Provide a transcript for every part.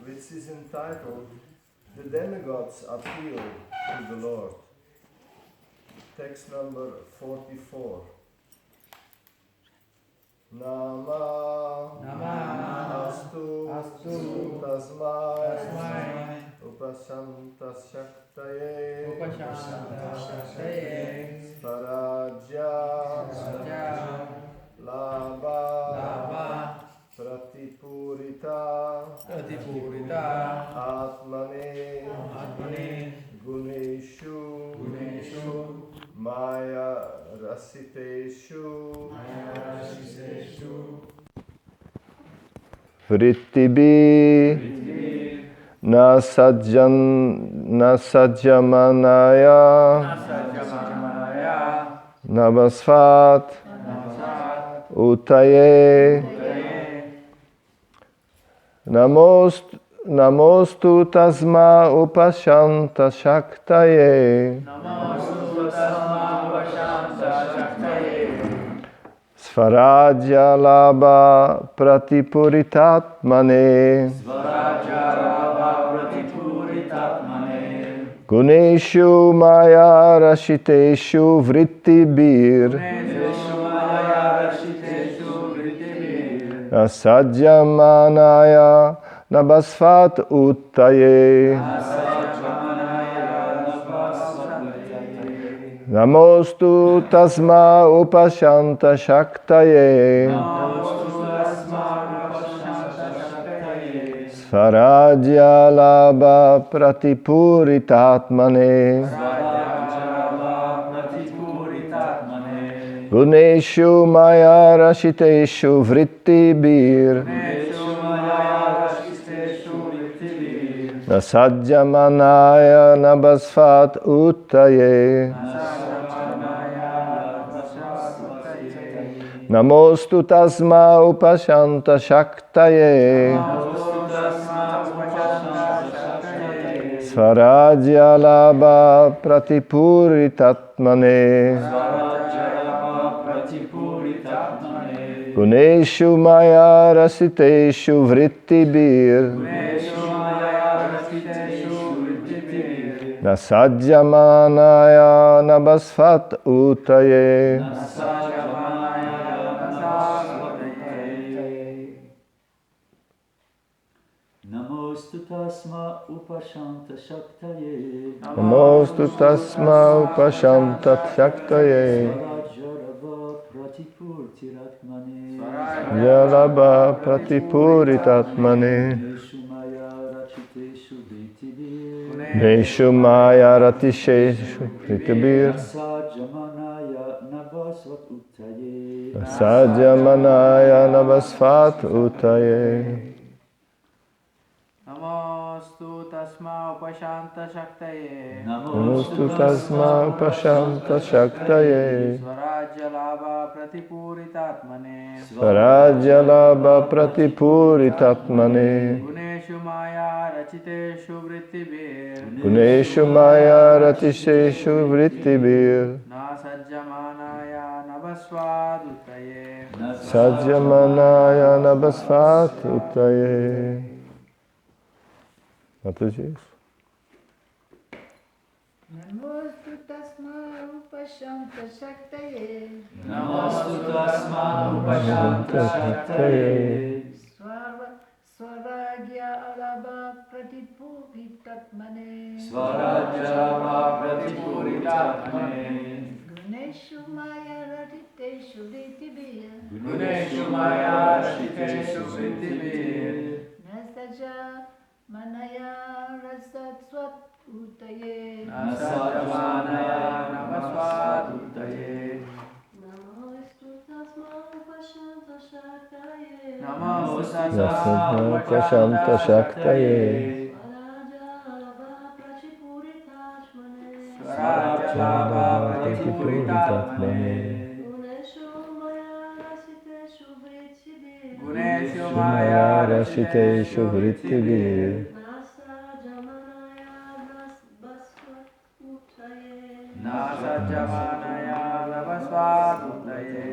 which is entitled The Demigods Appeal to the Lord. Text number 44. Nama Astu Tasmai Upasanta Shaktaye Svaraja Labha Pratipurita Atmane Guneshu Maya Rasiteshu Vrittibi Nasajjamanaya Navasvat Utaye Namostu Tasma Upashanta Shaktaye Svaraja Labha Pratipuritatmane Guneshu Maya Rashiteshu Vrittibir Asajjamanaya Nabasvat Uttaye Namostu Tasma Upashanta Shaktaye Svaraja Labha Pratipuritatmane Guneshu Maya Rashiteshu Vrittibir Nasajjamanaya Nabasvat Uttaye Namostu Tasma Upashanta Shaktaye Svaraja Labha Pratipuritatmane Guneshu Maya Rasiteshu Vrittibir Nasajjamanaya Nabasvat Uttaye Namostu Tasma Upashanta Shaktaye Namostu Tasma Upashanta Shaktaye Yalabha Pratipuritatmane Neshu Maya Ratisheshu Pritibir Sajjamanaya Navasvat Uttaye Namostu Tasma Upashanta Shaktaye Namostu Tasma Upashanta Shaktaye Svaraja Labha Pratipuritatmane Svaraja Labha Pratipuritatmane Guneshu Maya Rachiteshu Vrittibir Guneshu Maya Ratisheshu Vrittibir Nasajjamanaya Nabasvad Uttaye Sajjamanaya Nabasvat Uttaye. Mataji. Namostu Tasma Upashanta Shaktaye Namostu Tasma Upashanta Shaktaye Swaragya Alabha Pratipuritatmane Svaraja Labha Pratipuritatmane Guneshu Maya Ratiteshu Vrittibir Guneshu Maya Rashiteshu Vrittibir Nasaja Manaya Rasat Uttaye Nasajjamanaya Navasvat Uttaye Namostu Tasma Upashanta Shaktaye Namostu Tasma Upashanta Shaktaye Svaraja Labha Pratipuritatmane Guneshu Maya Rashiteshu Vrittibir Nasajjamanaya Nabasvat Uttaye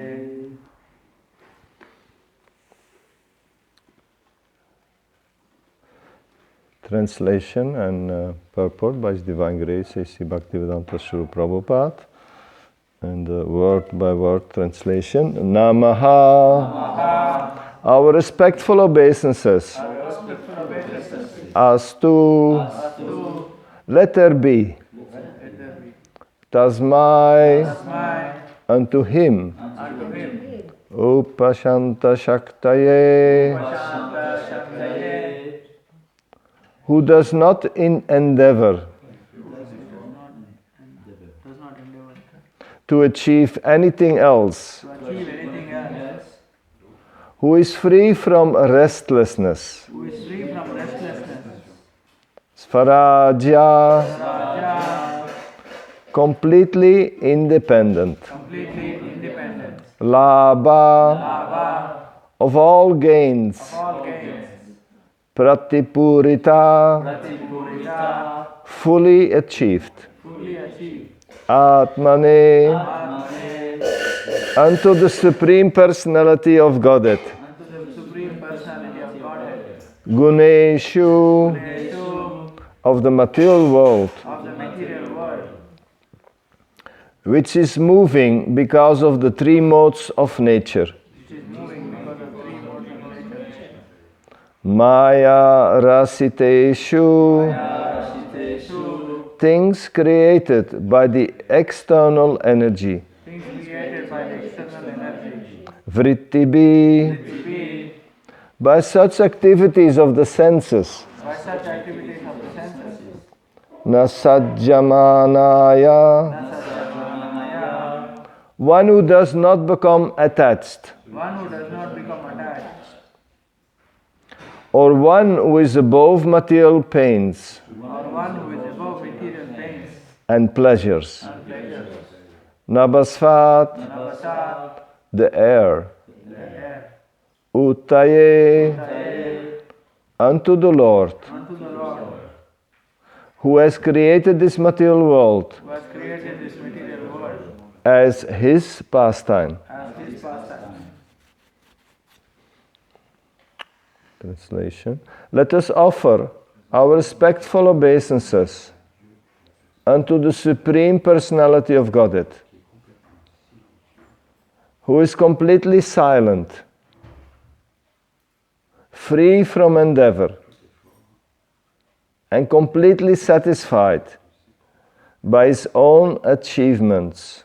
Translation and purport by His Divine Grace A.C. Bhaktivedanta Srila Prabhupada, and word by word translation. Namaha. Our respectful obeisances. Astu. Let there be. Tasmai. Unto him. Upashanta Shaktaye. Who does not endeavor to achieve anything else, who is free from restlessness, Svaraja, completely independent, Labha, of all gains, Pratipurita, fully achieved. Atmane, unto the Supreme Personality of Godhead. Guneshu, of the material world, which is moving because of the three modes of nature. Maya rasiteshu, things created by the external energy. Vrittibi, by such activities of the senses. Nasajjamanaya, one who does not become attached. Or one who is above material pains and pleasures. Nabasvat, the air. Uttaye, unto the Lord, who has created this material world as his pastime. Translation. Let us offer our respectful obeisances unto the Supreme Personality of Godhead, who is completely silent, free from endeavor, and completely satisfied by his own achievements.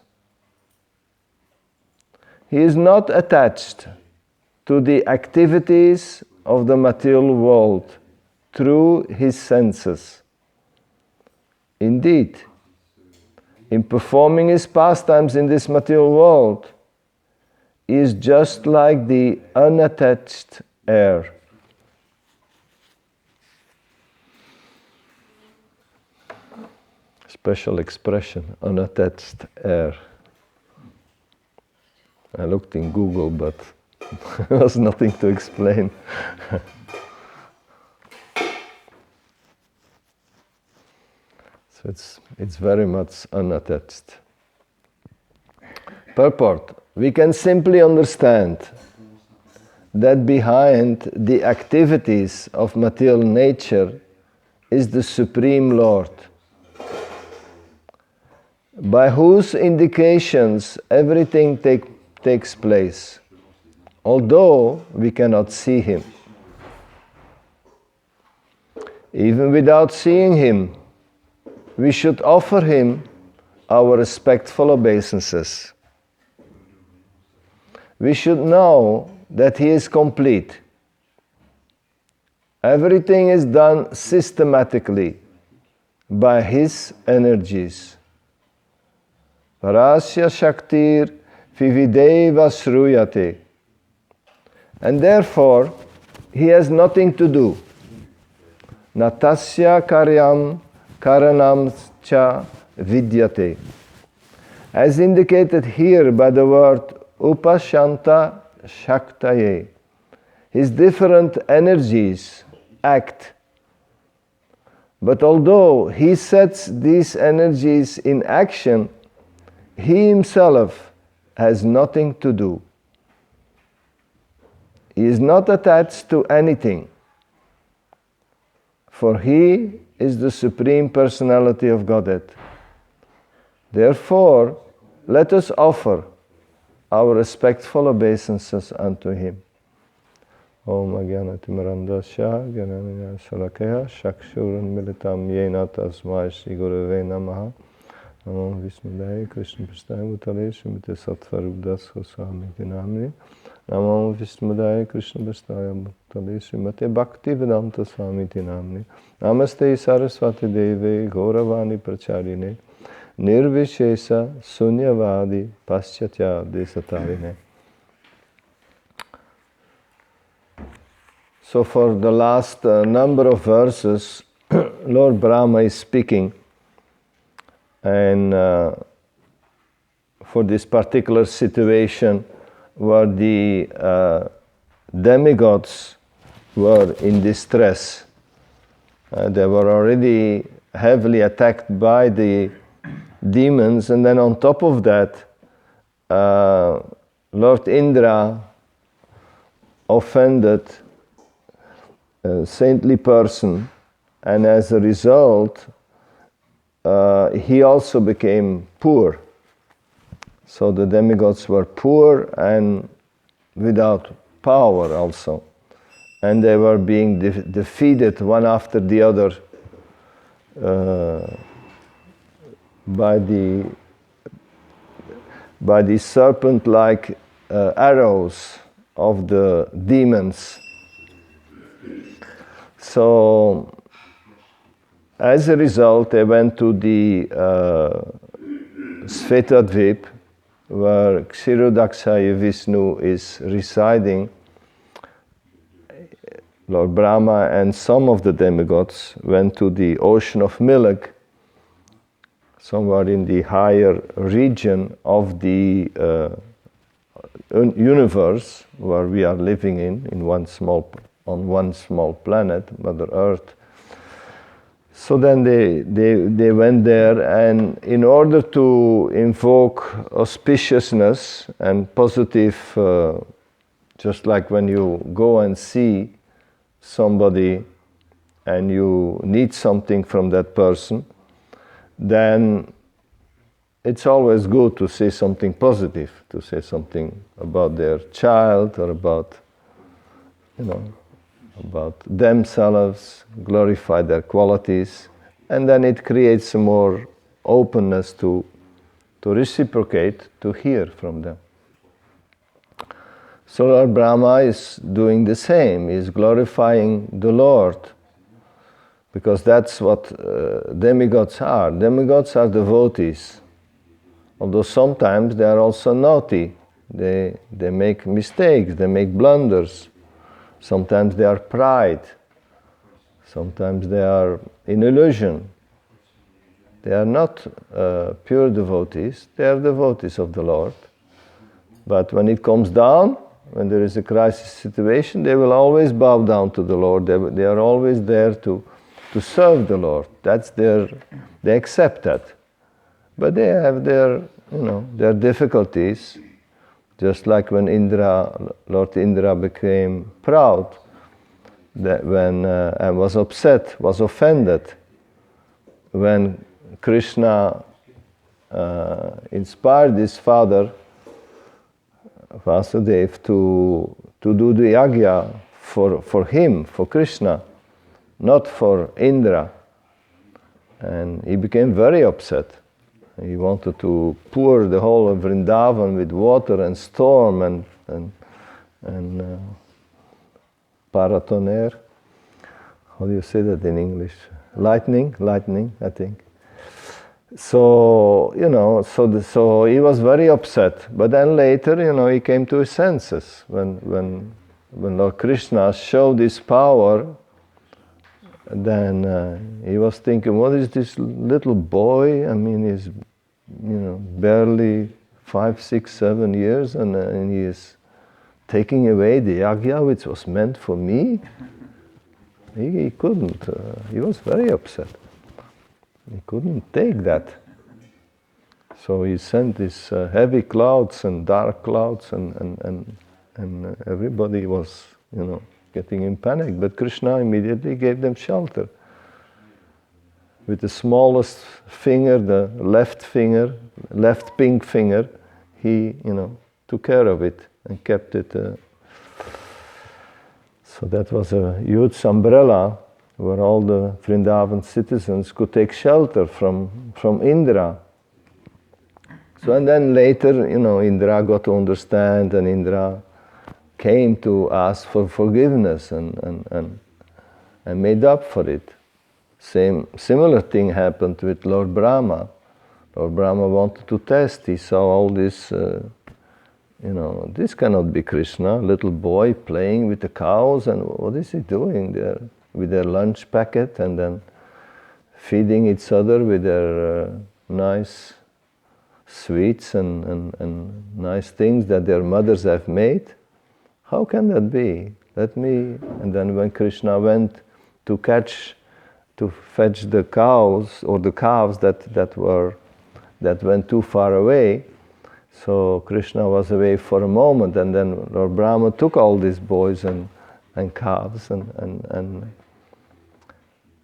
He is not attached to the activities of the material world through his senses. Indeed, in performing his pastimes in this material world, he is just like the unattached air. Special expression, unattached air. I looked in Google, but there was nothing to explain. So it's very much unattached. Purport. We can simply understand that behind the activities of material nature is the Supreme Lord, by whose indications everything takes place, although we cannot see him. Even without seeing him, we should offer him our respectful obeisances. We should know that he is complete. Everything is done systematically by his energies. Parasya Shaktir Vivideva Sruyate. And therefore, he has nothing to do. Natasya Karyam Karanam Cha Vidyate. As indicated here by the word Upashanta Shaktaye, his different energies act. But although he sets these energies in action, he himself has nothing to do. He is not attached to anything. for he is the Supreme Personality of Godhead. Therefore, let us offer our respectful obeisances unto him. Om Agyanatimarandasya Gyananaya Shalakaya Shakshuran Militam Yena Tasmai Shri Gurave Namaha. Namo Vismudaya Krishna Prasthaya Bhutale Srimate Sattvarudas Goswami Namni. Namo Vismudaya Krishna Prasthaya Bhutale Srimate Bhaktivedanta Swami Namni. Namaste Saraswati Deve Gauravani Pracharine Nirvishesa Sunyavadi Paschatya Desatarine. So for the last number of verses, Lord Brahma is speaking, and for this particular situation where the demigods were in distress. They were already heavily attacked by the demons, and then on top of that, Lord Indra offended a saintly person, and as a result, he also became poor. So the demigods were poor and without power also. And they were being defeated one after the other by the serpent-like arrows of the demons. So, as a result, they went to the Svetadvip, where Kshirodakshaya Vishnu is residing. Lord Brahma and some of the demigods went to the ocean of milk, somewhere in the higher region of the universe where we are living in on one small planet, Mother Earth. So then they went there, and in order to invoke auspiciousness and positive, just like when you go and see somebody and you need something from that person, then it's always good to say something positive, to say something about their child or about themselves, glorify their qualities, and then it creates more openness to reciprocate, to hear from them. So Lord Brahma is doing the same, is glorifying the Lord, because that's what demigods are. Demigods are devotees, although sometimes they are also naughty. They make mistakes, they make blunders. Sometimes they are pride. Sometimes they are in illusion. They are not pure devotees. They are devotees of the Lord. But when it comes down, when there is a crisis situation, they will always bow down to the Lord. They are always there to serve the Lord. They accept that. But they have their difficulties. Just like when Lord Indra became proud, and was upset, was offended, when Krishna inspired his father, Vasudeva, to do the yajna for him, for Krishna, not for Indra. And he became very upset. He wanted to pour the whole of Vrindavan with water and storm and paratoner. How do you say that in English? Lightning, I think. So so he was very upset. But then later, he came to his senses when Lord Krishna showed his power. Then he was thinking, what is this little boy? I mean, he's barely 5, 6, 7 years, and he is taking away the yajna which was meant for me. He couldn't. He was very upset. He couldn't take that. So he sent these heavy clouds and dark clouds, and everybody was, getting in panic. But Krishna immediately gave them shelter. with the smallest finger, the left pink finger, he, took care of it and kept it. So that was a huge umbrella where all the Vrindavan citizens could take shelter from Indra. So and then later, Indra got to understand, and Indra came to ask for forgiveness and made up for it. Similar thing happened with Lord Brahma. Lord Brahma wanted to test. He saw all this, this cannot be Krishna. Little boy playing with the cows, and what is he doing there with their lunch packet, and then feeding each other with their nice sweets and nice things that their mothers have made. How can that be? And then when Krishna went to fetch the cows or the calves that went too far away, so Krishna was away for a moment, and then Lord Brahma took all these boys and calves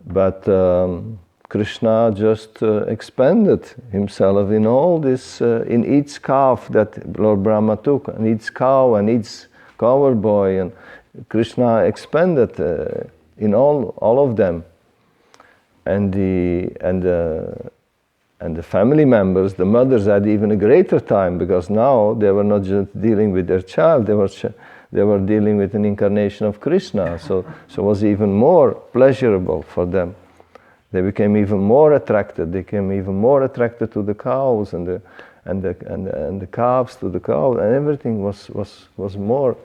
but Krishna just expanded himself in all this, in each calf that Lord Brahma took, and each cow and each cow boy, and Krishna expanded in all of them, and the family members, the mothers, had even a greater time, because now they were not just dealing with their child; they were dealing with an incarnation of Krishna. So it was even more pleasurable for them. They became even more attracted. They became even more attracted to the cows and the calves to the cows, and everything was more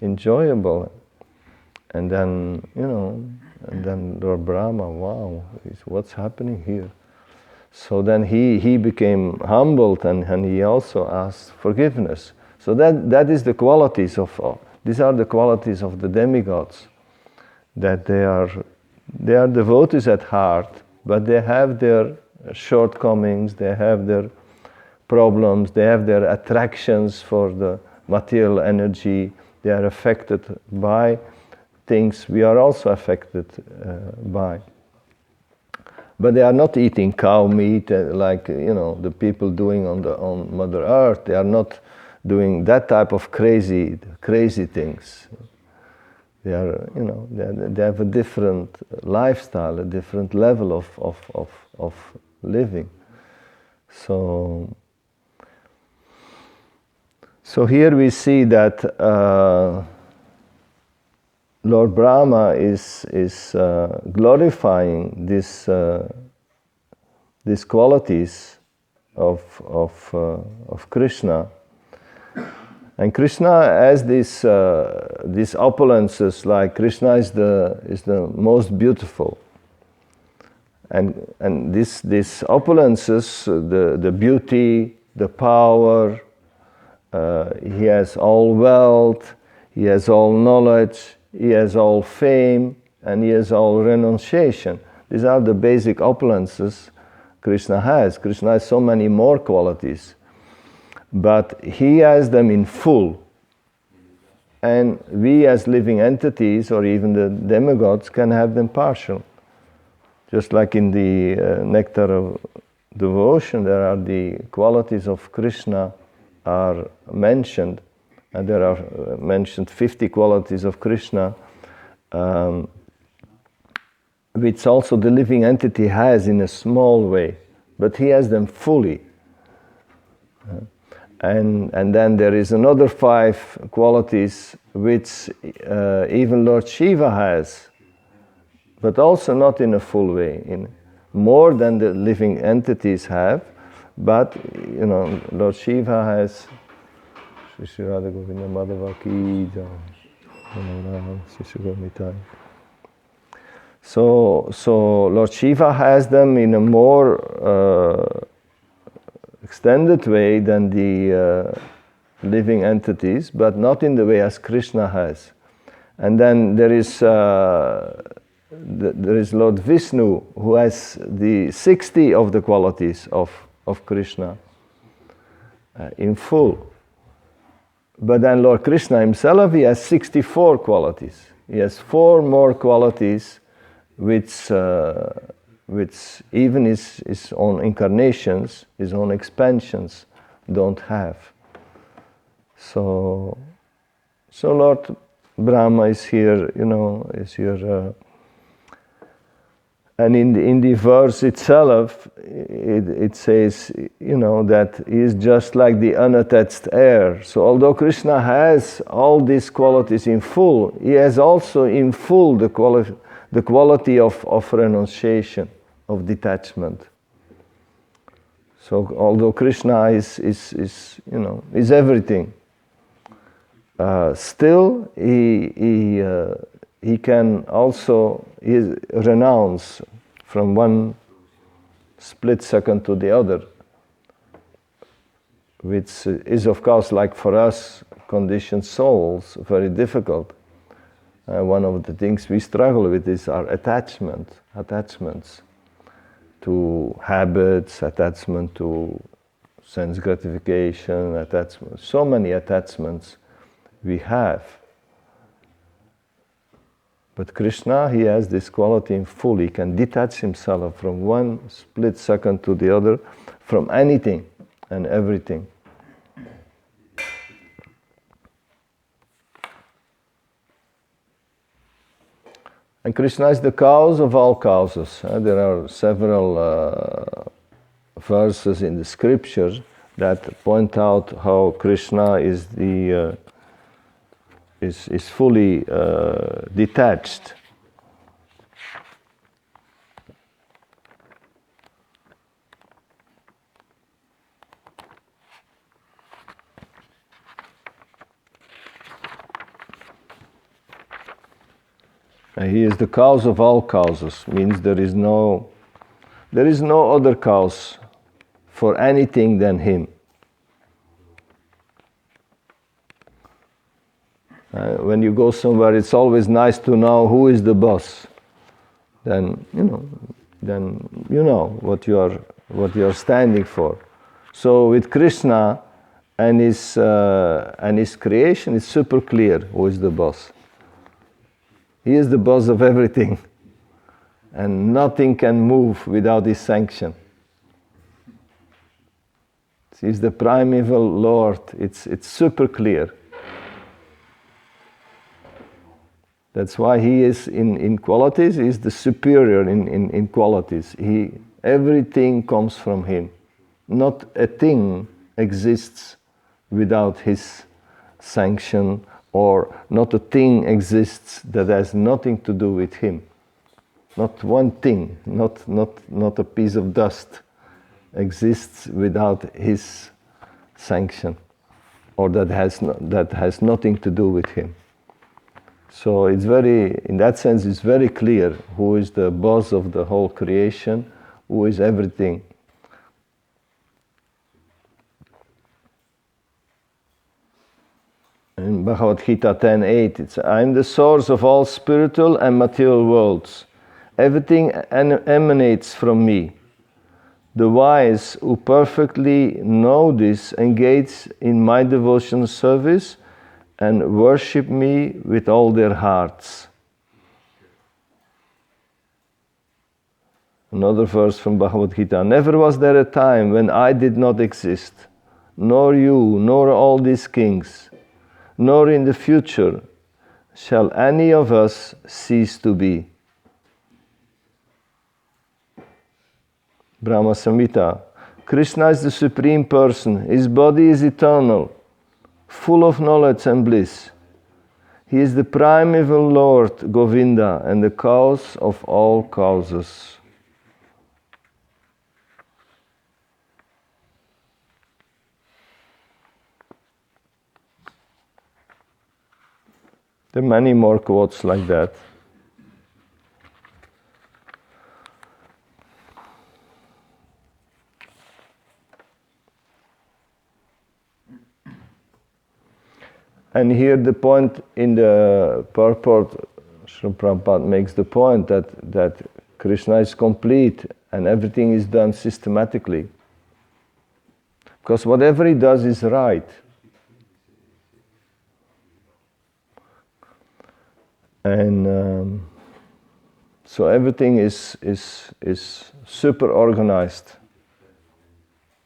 enjoyable. And then Lord Brahma, wow, what's happening here? So then he became humbled, and he also asked forgiveness. So that is the qualities of these are the qualities of the demigods, that they are devotees at heart, but they have their shortcomings, they have their problems, they have their attractions for the material energy, they are affected by things we are also affected by. But they are not eating cow meat like the people doing on Mother Earth. They are not doing that type of crazy things. They are, they have a different lifestyle, a different level of living. So here we see that Lord Brahma is glorifying these qualities of Krishna. And Krishna has these opulences, like Krishna is the most beautiful. And these opulences, the beauty, the power, he has all wealth, he has all knowledge, he has all fame, and he has all renunciation. These are the basic opulences Krishna has. Krishna has so many more qualities, but he has them in full. And we as living entities, or even the demigods, can have them partial. Just like in the nectar of devotion, there are the qualities of Krishna are mentioned, and there are mentioned 50 qualities of Krishna, which also the living entity has in a small way, but he has them fully. And then there is another 5 qualities which even Lord Shiva has, but also not in a full way, in more than the living entities have. But Lord Shiva has. So Lord Shiva has them in a more extended way than the living entities, but not in the way as Krishna has. And then there is Lord Vishnu, who has the 60 of the qualities of Krishna in full. But then Lord Krishna himself, he has 64 qualities. He has 4 more qualities which which even his own incarnations, his own expansions don't have. So Lord Brahma is here, is here. And in the verse itself, it says, that he is just like the unattached air. So although Krishna has all these qualities in full, he has also in full the quality of renunciation, of detachment. So although Krishna is everything, still he can also renounce from one split second to the other, which is of course, like for us conditioned souls, very difficult. One of the things we struggle with is our attachments to habits, attachment to sense gratification, attachment, so many attachments we have. But Krishna, he has this quality in full. He can detach himself from one split second to the other, from anything and everything. And Krishna is the cause of all causes. There are several verses in the scriptures that point out how Krishna is is fully detached. And he is the cause of all causes, means there is no other cause for anything than him. When you go somewhere, it's always nice to know who is the boss. Then you know what you are standing for. So with Krishna and his creation, it's super clear who is the boss. He is the boss of everything, and nothing can move without his sanction. He's the primeval Lord. It's super clear. That's why he is in qualities, he's the superior in qualities. Everything comes from him. Not a thing exists without his sanction, or not a thing exists that has nothing to do with him. Not one thing, not a piece of dust exists without his sanction, or that has nothing to do with him. So in that sense, it's very clear who is the boss of the whole creation, who is everything. In Bhagavad Gita 10.8, it's, I am the source of all spiritual and material worlds. Everything emanates from me. The wise who perfectly know this engage in my devotional service and worship me with all their hearts. Another verse from Bhagavad Gita. Never was there a time when I did not exist, nor you, nor all these kings, nor in the future shall any of us cease to be. Brahma Samhita. Krishna is the Supreme Person. His body is eternal, full of knowledge and bliss. He is the primeval Lord, Govinda, and the cause of all causes. There are many more quotes like that. And here the point in the purport, Srila Prabhupada makes the point that Krishna is complete and everything is done systematically. Because whatever he does is right. And So everything is super organized.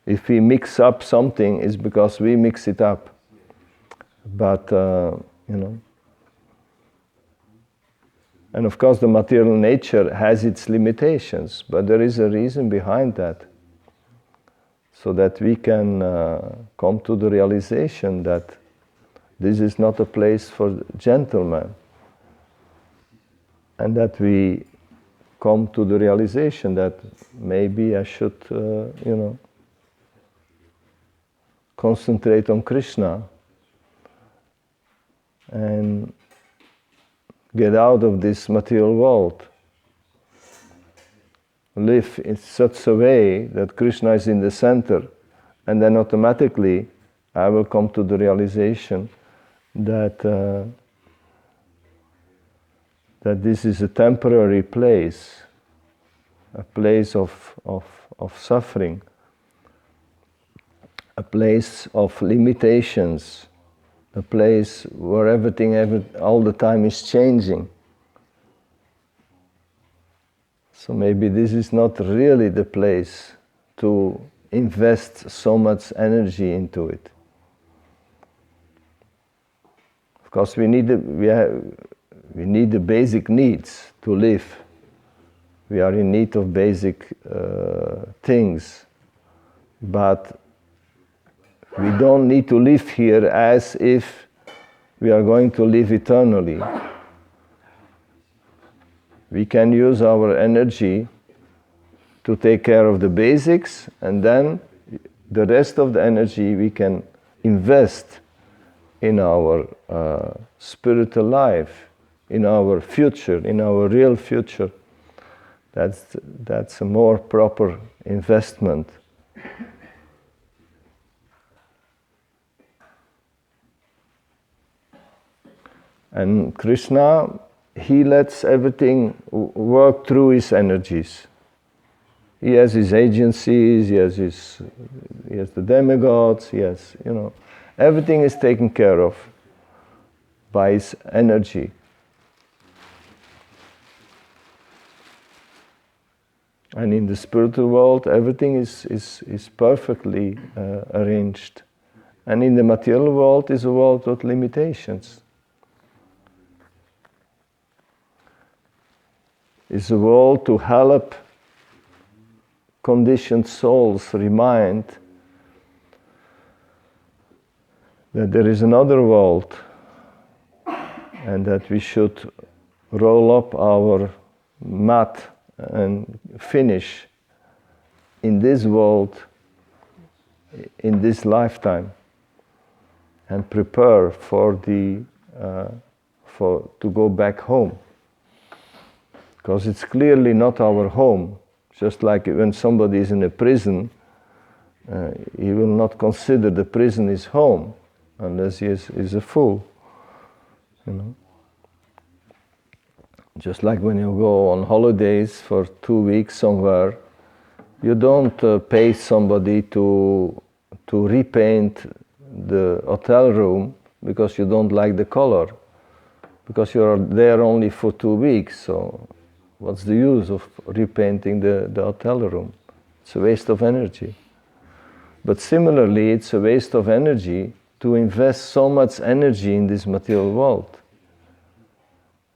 If we mix up something, it's because we mix it up. But, and of course the material nature has its limitations, but there is a reason behind that. So that we can come to the realization that this is not a place for gentlemen. And that we come to the realization that maybe I should, concentrate on Krishna and get out of this material world. Live in such a way that Krishna is in the center, and then automatically I will come to the realization that that this is a temporary place, a place of suffering, a place of limitations, a place where everything all the time is changing. So maybe this is not really the place to invest so much energy into it. Of course, we need the basic needs to live. We are in need of basic things, but we don't need to live here as if we are going to live eternally. We can use our energy to take care of the basics, and then the rest of the energy we can invest in our spiritual life, in our future, in our real future. That's a more proper investment. And Krishna, he lets everything work through his energies. He has his agencies, he has the demigods, he has, everything is taken care of by his energy. And in the spiritual world, everything is perfectly arranged. And in the material world is a world with limitations. It's a world to help conditioned souls remind that there is another world and that we should roll up our mat and finish in this world, in this lifetime, and prepare for to go back home. Because it's clearly not our home. Just like when somebody is in a prison, he will not consider the prison his home unless he is a fool. Just like when you go on holidays for 2 weeks somewhere, you don't pay somebody to repaint the hotel room because you don't like the color, because you are there only for 2 weeks. So what's the use of repainting the hotel room? It's a waste of energy. But similarly, it's a waste of energy to invest so much energy in this material world,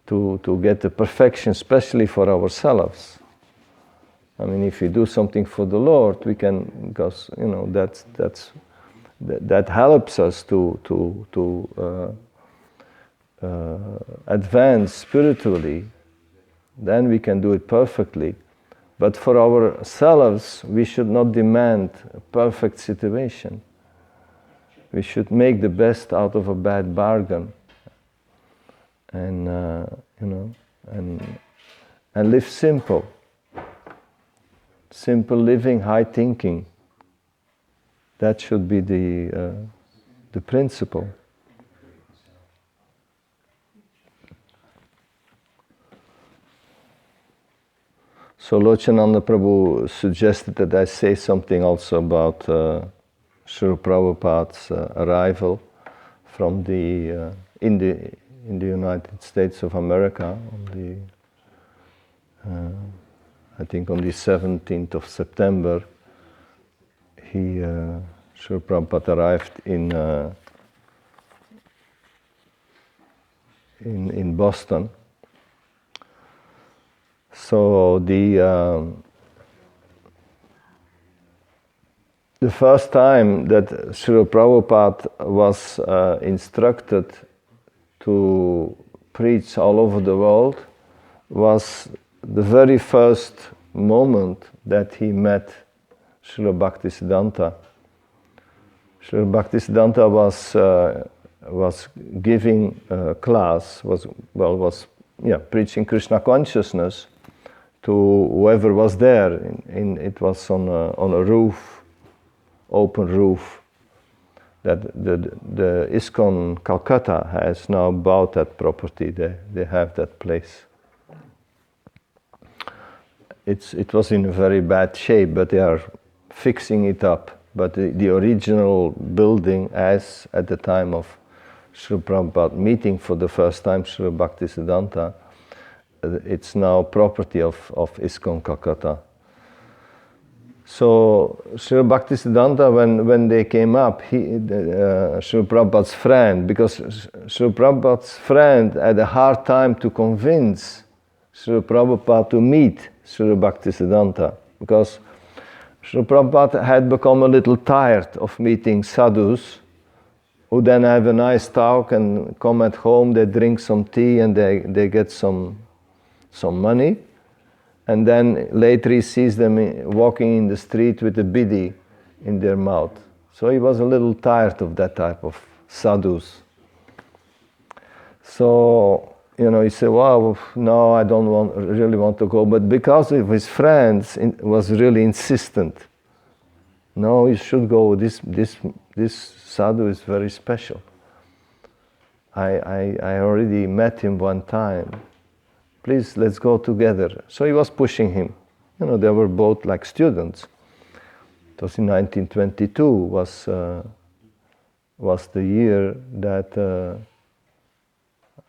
to get the perfection, especially for ourselves. I mean, if we do something for the Lord, we can, because that helps us to advance spiritually. Then we can do it perfectly. But for ourselves, we should not demand a perfect situation. We should make the best out of a bad bargain, and and live simple. Simple living, high thinking. That should be the principle. So Lochananda Prabhu suggested that I say something also about Srila Prabhupada's arrival from in the United States of America on I think on the 17th of September, Srila Prabhupada arrived in Boston. So the first time that Srila Prabhupada was instructed to preach all over the world was the very first moment that he met Srila Bhaktisiddhanta. Srila Bhaktisiddhanta was giving a class, was preaching Krishna consciousness to whoever was there. It was on a roof, open roof, that the ISKCON Calcutta has now bought that property. They have that place. It was in a very bad shape, but they are fixing it up. But the original building, as at the time of Srila Prabhupada meeting for the first time Srila Bhaktisiddhanta, it's now property of ISKCON Calcutta. So Srila Bhaktisiddhanta, when they came up, Srila Prabhupada's friend, because Srila Prabhupada's friend had a hard time to convince Srila Prabhupada to meet Srila Bhaktisiddhanta, because Srila Prabhupada had become a little tired of meeting sadhus who then have a nice talk and come at home, they drink some tea and they get some money. And then later he sees them walking in the street with a bidi in their mouth. So he was a little tired of that type of sadhus. So, he said, well, no, I don't really want to go. But because of his friends, was really insistent. No, you should go. This sadhu is very special. I already met him one time. Please, let's go together. So he was pushing him. They were both like students. It was in 1922 was the year that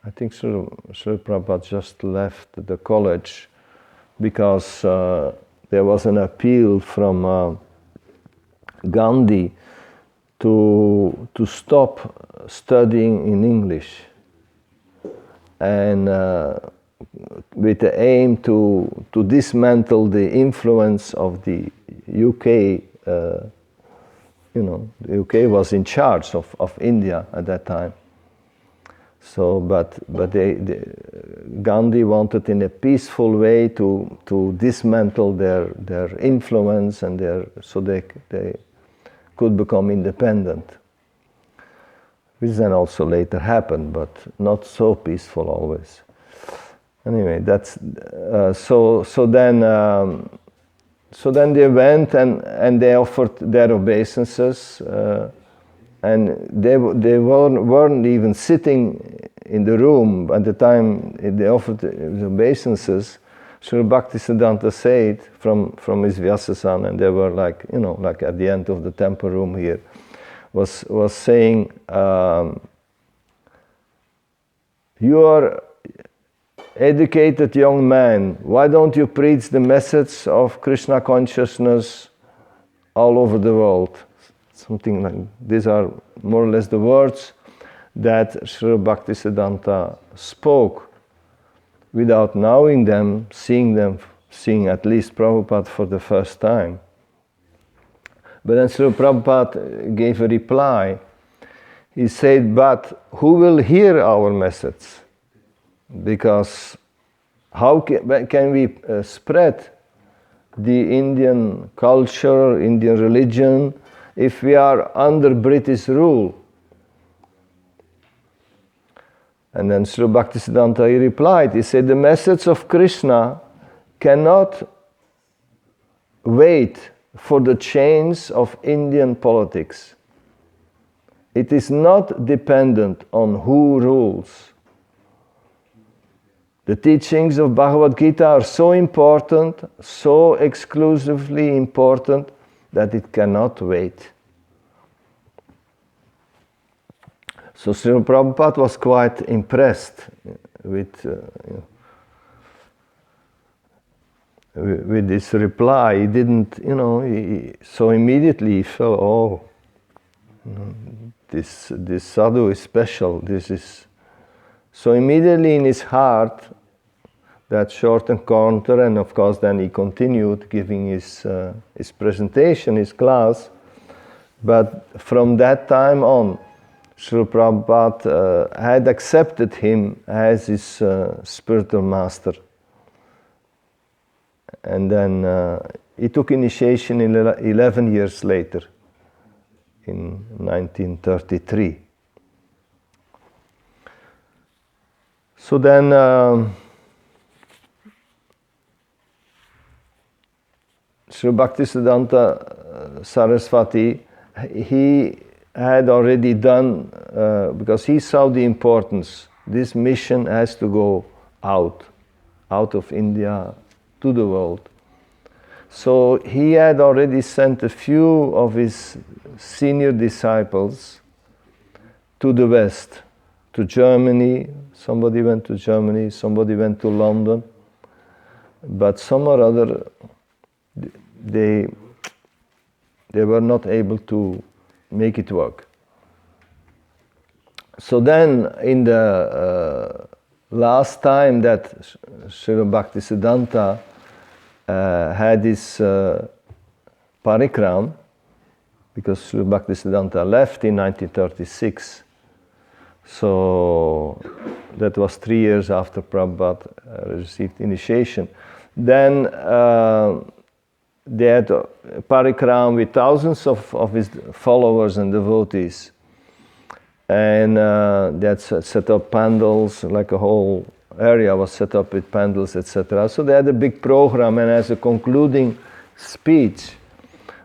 I think Srila Prabhupada just left the college because there was an appeal from Gandhi to stop studying in English, and with the aim to dismantle the influence of the UK. The UK was in charge of India at that time. So, but Gandhi wanted in a peaceful way to dismantle their influence and so they could become independent. Which then also later happened, but not so peaceful always. Anyway, that's so then they went and they offered their obeisances. And they weren't even sitting in the room at the time they offered the obeisances. Srila Bhaktisiddhanta said from his Vyasasana, and they were like at the end of the temple room here, was saying, you are educated young man, why don't you preach the message of Krishna consciousness all over the world? Something like these are more or less the words that Srila Bhaktisiddhanta spoke without knowing them, seeing at least Prabhupada for the first time. But then Srila Prabhupada gave a reply. He said, but who will hear our message? Because how can we spread the Indian culture, Indian religion, if we are under British rule? And then Srila Bhaktisiddhanta, he replied, he said, the message of Krishna cannot wait for the change of Indian politics. It is not dependent on who rules. The teachings of Bhagavad Gita are so important, so exclusively important, that it cannot wait. So Srila Prabhupada was quite impressed with with this reply, he didn't, so immediately he felt, oh, this sadhu is special. This is so immediately in his heart. That short encounter, and of course, then he continued giving his presentation, his class. But from that time on, Srila Prabhupada had accepted him as his spiritual master. And then he took initiation 11 years later, in 1933. So then Sri Bhaktisiddhanta Saraswati, he had already done, because he saw the importance, this mission has to go out of India to the world. So he had already sent a few of his senior disciples to the West, to Germany. Somebody went to Germany, somebody went to London, but some or other, they were not able to make it work. So then, in the last time that Srila Bhaktisiddhanta had his parikram, because Srila Bhaktisiddhanta left in 1936, so that was 3 years after Prabhupada received initiation. Then they had a parikram with thousands of his followers and devotees. And they had set up pandals, like a whole area was set up with pandals, etc. So they had a big program, and as a concluding speech,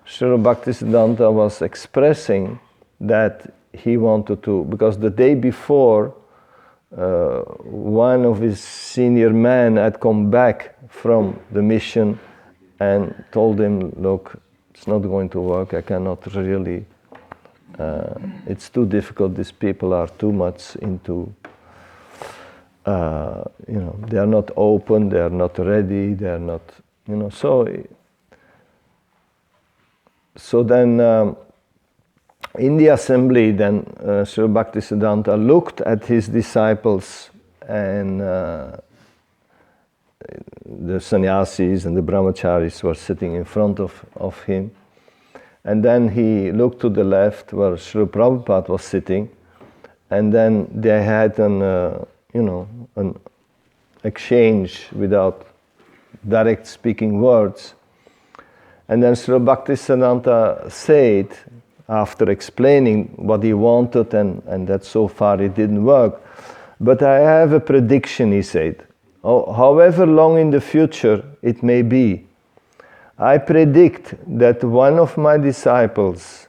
Srila Bhaktisiddhanta was expressing that he wanted to, because the day before, one of his senior men had come back from the mission and told him, look, it's not going to work, I cannot really, it's too difficult, these people are too much into, they are not open, they are not ready, they are not, so then in the assembly, then Sri Bhaktisiddhanta looked at his disciples, and the sannyasis and the brahmacharis were sitting in front of him. And then he looked to the left where Sri Prabhupada was sitting, and then they had an exchange without direct speaking words. And then Sri Bhaktisiddhanta said, after explaining what he wanted and that so far it didn't work, but I have a prediction, he said. However long in the future it may be, I predict that one of my disciples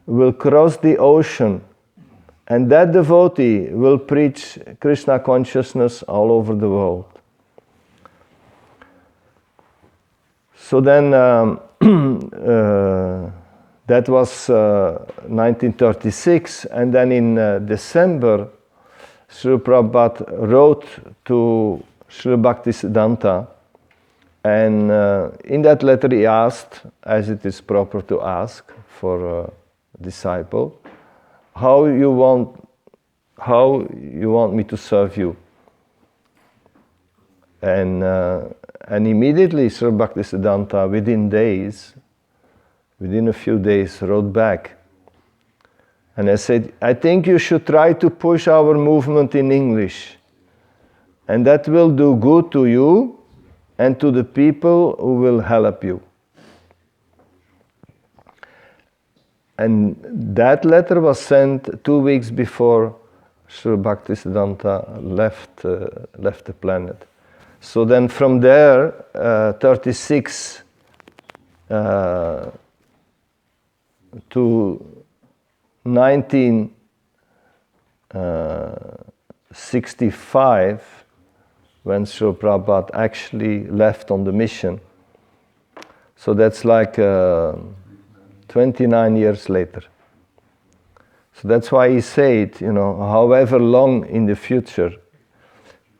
will cross the ocean, and that devotee will preach Krishna consciousness all over the world. So then that was 1936, and then in December, Srila Prabhupada wrote to Srila Bhaktisiddhanta, and in that letter he asked, as it is proper to ask for a disciple, how you want me to serve you. And immediately Srila Bhaktisiddhanta, within a few days, wrote back. And I said, I think you should try to push our movement in English. And that will do good to you and to the people who will help you. And that letter was sent 2 weeks before Sri Bhaktisiddhanta left the planet. So then from there, 36 to 1965, when Srila Prabhupada actually left on the mission. So that's like 29 years later. So that's why he said, however long in the future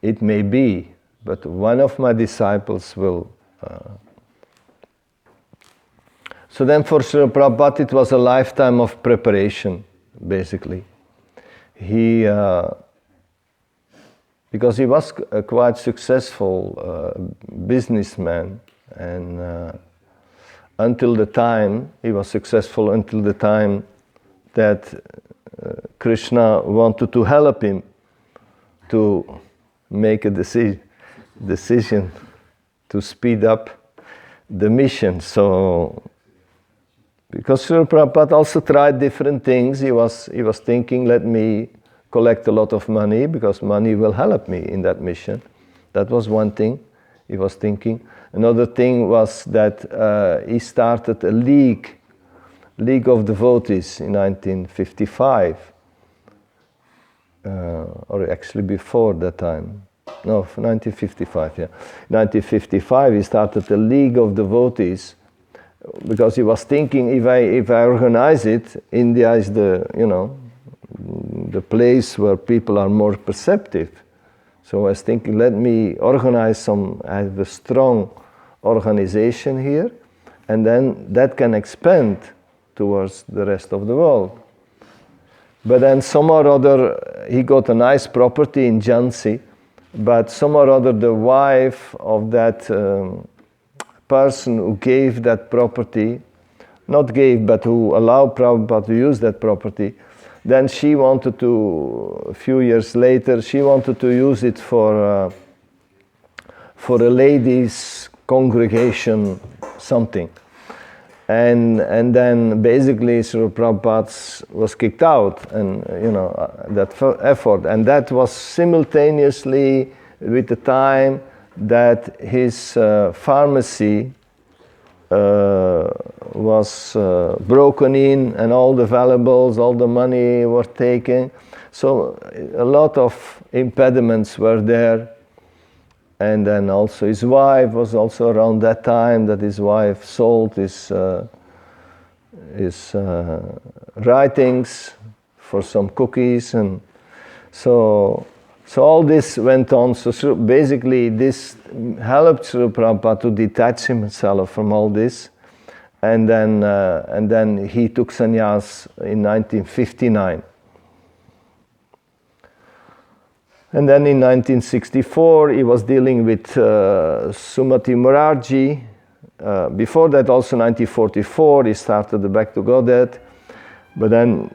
it may be, but one of my disciples will So then for Srila Prabhupada it was a lifetime of preparation, basically. He, because he was a quite successful businessman, and until the time, he was successful until the time that Krishna wanted to help him to make a decision to speed up the mission. So, because Srila Prabhupada also tried different things, he was thinking, let me collect a lot of money because money will help me in that mission. That was one thing he was thinking. Another thing was that he started a league of devotees in 1955, or actually before that time. No, 1955, yeah. 1955 he started a league of devotees because he was thinking, if I organize it, India is the place where people are more perceptive. So I was thinking, let me organize I have a strong organization here, and then that can expand towards the rest of the world. But then some or other, he got a nice property in Jhansi, but some or other the wife of that person who gave that property, not gave, but who allowed Prabhupada to use that property, then she wanted to, a few years later, she wanted to use it for a ladies' congregation, something. And then basically Srila Prabhupada was kicked out, and that effort. And that was simultaneously with the time that his pharmacy was broken in, and all the valuables, all the money were taken. So a lot of impediments were there. And then also his wife was also around that time that his wife sold his writings for some cookies, and so all this went on. So basically this helped Srila Prabhupada to detach himself from all this, and then he took sannyas in 1959. And then in 1964, he was dealing with Sumati Morarji. Before that, also 1944, he started the Back to Godhead. But then,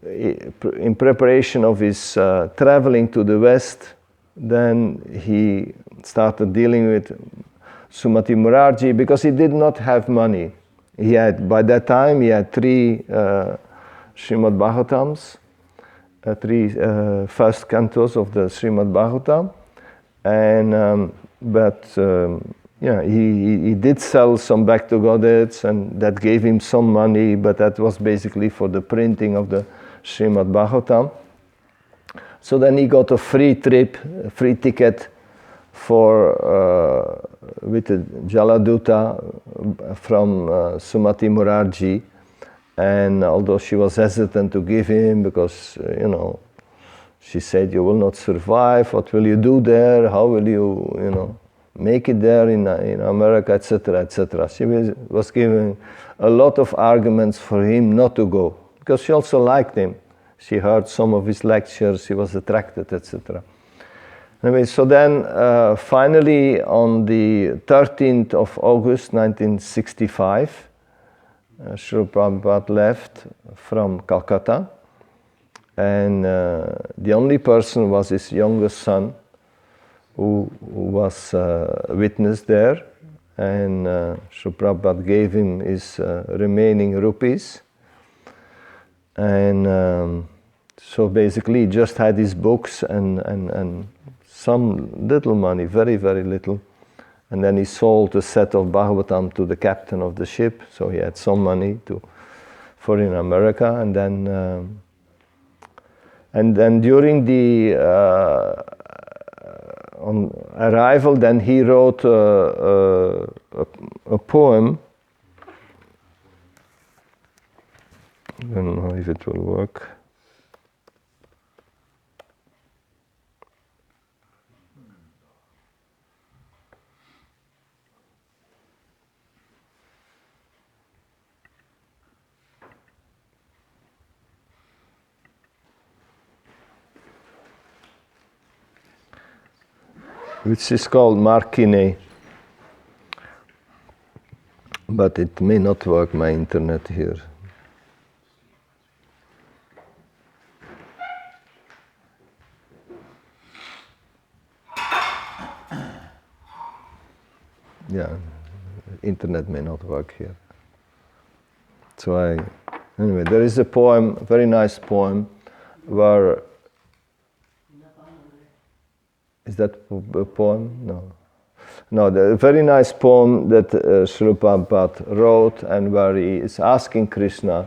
in preparation of his traveling to the West, then he started dealing with Sumati Morarji because he did not have money. By that time, he had 3 Srimad Bhagavatams. 3 first cantos of the Srimad Bhagavatam, and he did sell some Back to Godheads, and that gave him some money, but that was basically for the printing of the Srimad Bhagavatam. So then he got a free ticket with the Jaladuta from Sumati Morarji. And although she was hesitant to give him because, she said, you will not survive, what will you do there, how will you, make it there in America, etc., etc. She was giving a lot of arguments for him not to go, because she also liked him. She heard some of his lectures, she was attracted, etc. Anyway, so then finally on the 13th of August 1965, Srila Prabhupada left from Calcutta, and the only person was his youngest son, who was witness there, and Srila Prabhupada gave him his remaining rupees, and so basically he just had his books and some little money, very, very little. And then he sold a set of Bhagavatam to the captain of the ship, so he had some money for in America. And then during the on arrival, then he wrote a poem. I don't know if it will work. which is called Markine. But it may not work, my internet here. Yeah, internet may not work here. So anyway, there is a poem, very nice poem, where, is that a poem? No. No, the very nice poem that Srila Prabhupada wrote, and where he is asking Krishna.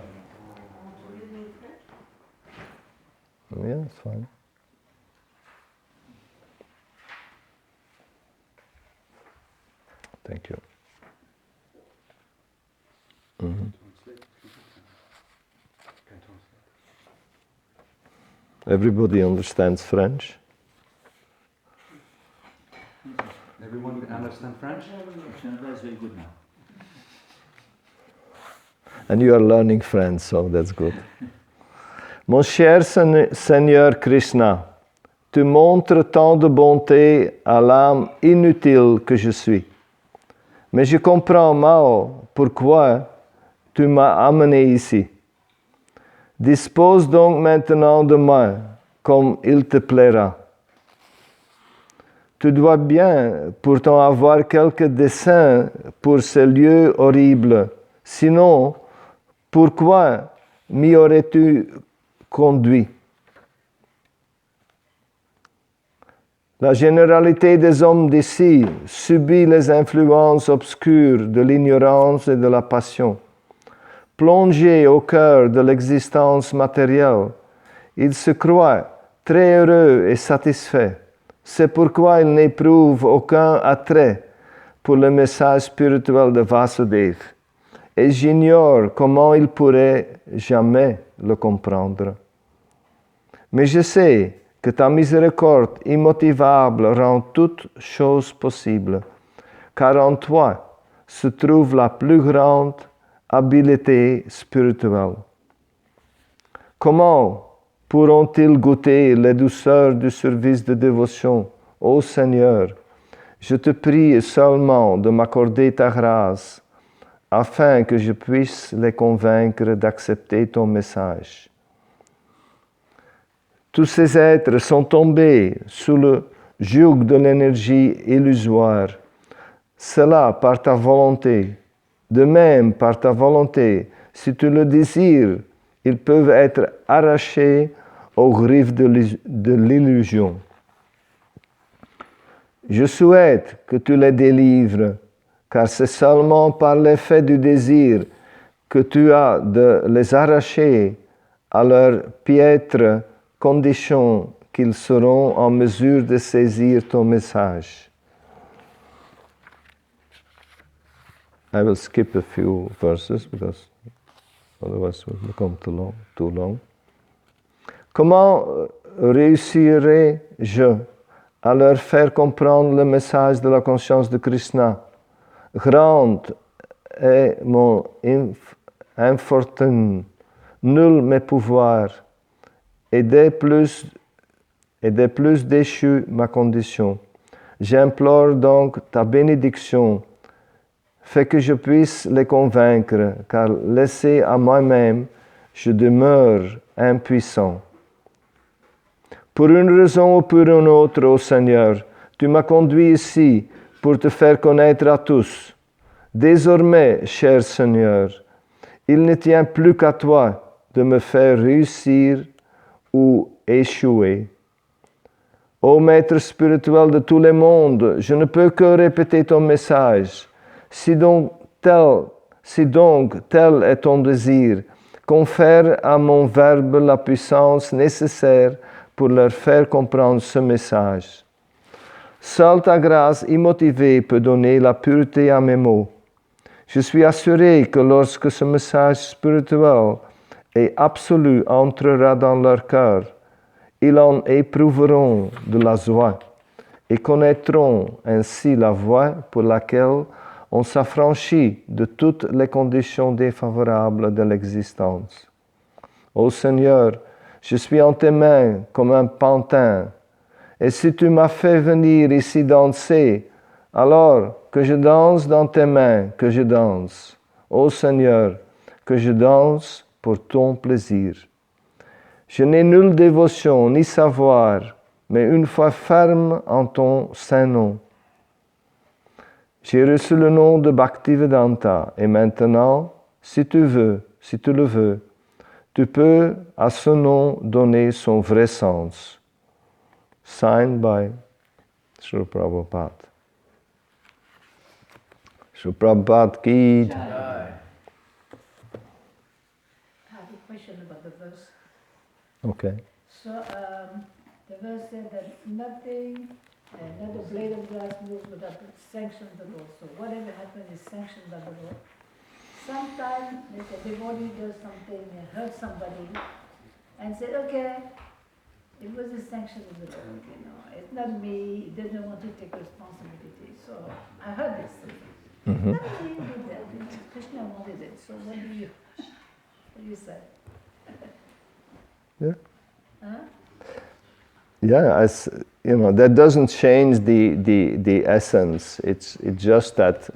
Yeah, it's fine. Thank you. Mm-hmm. Everybody understands French? Everyone understand French? That's very good now. And you are learning French, so that's good. Mon cher Seigneur Krishna, tu montres tant de bonté à l'âme inutile que je suis. Mais je comprends mal pourquoi tu m'as amené ici. Dispose donc maintenant de moi comme il te plaira. Tu dois bien pourtant avoir quelques desseins pour ces lieux horribles. Sinon, pourquoi m'y aurais-tu conduit? La généralité des hommes d'ici subit les influences obscures de l'ignorance et de la passion. Plongés au cœur de l'existence matérielle, ils se croient très heureux et satisfaits. C'est pourquoi ils n'éprouvent aucun attrait pour le message spirituel de Vasudeva. Et j'ignore comment ils pourraient jamais le comprendre. Mais je sais que ta miséricorde immotivable rend toute chose possible, car en toi se trouve la plus grande habileté spirituelle. Comment pourront-ils goûter les douceurs du service de dévotion? Ô Seigneur, je te prie seulement de m'accorder ta grâce, afin que je puisse les convaincre d'accepter ton message. Tous ces êtres sont tombés sous le joug de l'énergie illusoire. Cela par ta volonté. De même, par ta volonté, si tu le désires, ils peuvent être arrachés aux griffes de l'illusion. Je souhaite que tu les délivres, car c'est seulement par l'effet du désir que tu as de les arracher à leur piètre condition qu'ils seront en mesure de saisir ton message. I will skip a few verses because otherwise it will become too long. Comment réussirai-je à leur faire comprendre le message de la conscience de Krishna? Grande est mon infortune, nul mes pouvoirs, et des plus déchus ma condition. J'implore donc ta bénédiction. Fais que je puisse les convaincre, car laissé à moi-même, je demeure impuissant. Pour une raison ou pour une autre, ô Seigneur, tu m'as conduit ici pour te faire connaître à tous. Désormais, cher Seigneur, il ne tient plus qu'à toi de me faire réussir ou échouer. Ô Maître spirituel de tous les mondes, je ne peux que répéter ton message. Si donc tel est ton désir, confère à mon verbe la puissance nécessaire pour leur faire comprendre ce message. Seule ta grâce immotivée peut donner la pureté à mes mots. Je suis assuré que lorsque ce message spirituel et absolu entrera dans leur cœur, ils en éprouveront de la joie et connaîtront ainsi la voie pour laquelle on s'affranchit de toutes les conditions défavorables de l'existence. Ô Seigneur, je suis en tes mains comme un pantin, Et si tu m'as fait venir ici danser, alors que je danse dans tes mains, que je danse. Ô Seigneur, que je danse pour ton plaisir. Je n'ai nulle dévotion ni savoir, mais une foi ferme en ton saint nom. J'ai reçu le nom de Bhaktivedanta et maintenant, si tu le veux, tu peux à ce nom donner son vrai sens. Signed by Srila Prabhupada. Srila Prabhupada ki jai. Jai. I have a question about the verse. Okay. So the verse said that nothing, not a blade of grass moves without the sanction of the Lord. So whatever happens is sanctioned by the Lord. Sometimes if a devotee does something and hurt somebody and said, okay, it was the sanction of the Lord, it's not me, he doesn't want to take responsibility. So I heard this. Mm-hmm. Not me did that, Krishna wanted it. So what do you say? Yeah. Huh? Yeah, as you know, that doesn't change the essence. It's just that,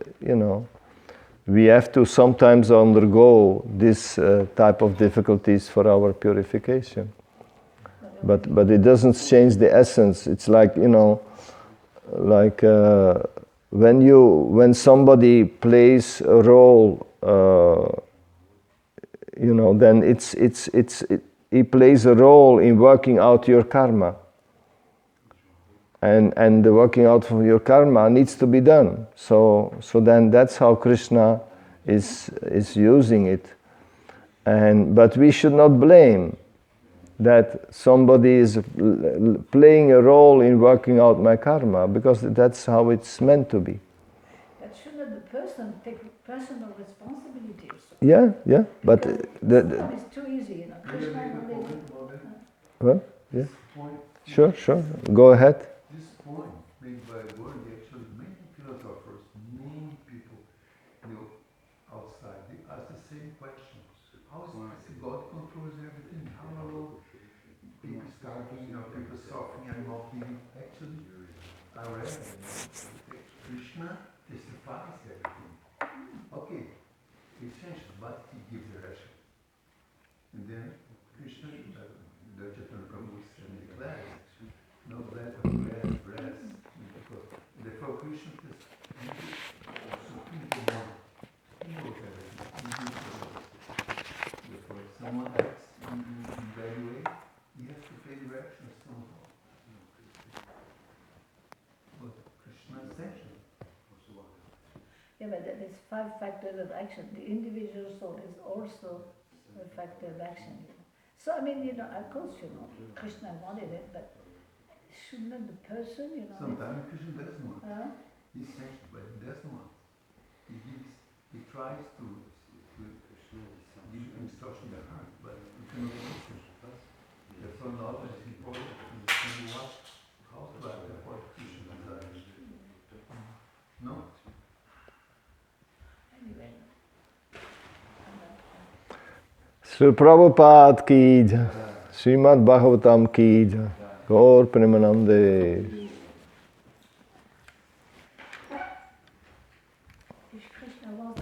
we have to sometimes undergo this type of difficulties for our purification. But it doesn't change the essence. It's like, when somebody plays a role, then he plays a role in working out your karma. And the working out of your karma needs to be done. So then that's how Krishna is using it. But we should not blame that somebody is playing a role in working out my karma, because that's how it's meant to be. But shouldn't the person take personal responsibility? Yeah, but Sometimes it's too easy, Krishna well, yeah, sure, go ahead. This point made by Gandhi, actually many philosophers, many people, outside, they ask the same question. How is it God controls everything? How alone people starving, people suffering, animal being? Actually, I read Krishna testifies everything. Okay, it's changed, but he gives the ration. And then Krishna, the Chaitanya Prabhu declares, no blood of breath, because therefore Krishna is supreme command. He knows everything. He gives the orders. Therefore, if someone acts in bad way, he has to pay direction somehow. But Krishna is sanctioned. Yeah, but there's 5 factors of action. The individual soul is also a factor of action. So of course, Krishna wanted it, but shouldn't the person, Sometimes Krishna doesn't want. He's sanctioned, but he doesn't want. He tries to give instruction to the heart, but he cannot listen. Therefore, knowledge is important to understand how to act according to Krishna's desires. No? Anyway. Sri Prabhupada ki jai, Srimad Bhagavatam ki jai, Gaur Premanande. If Krishna wants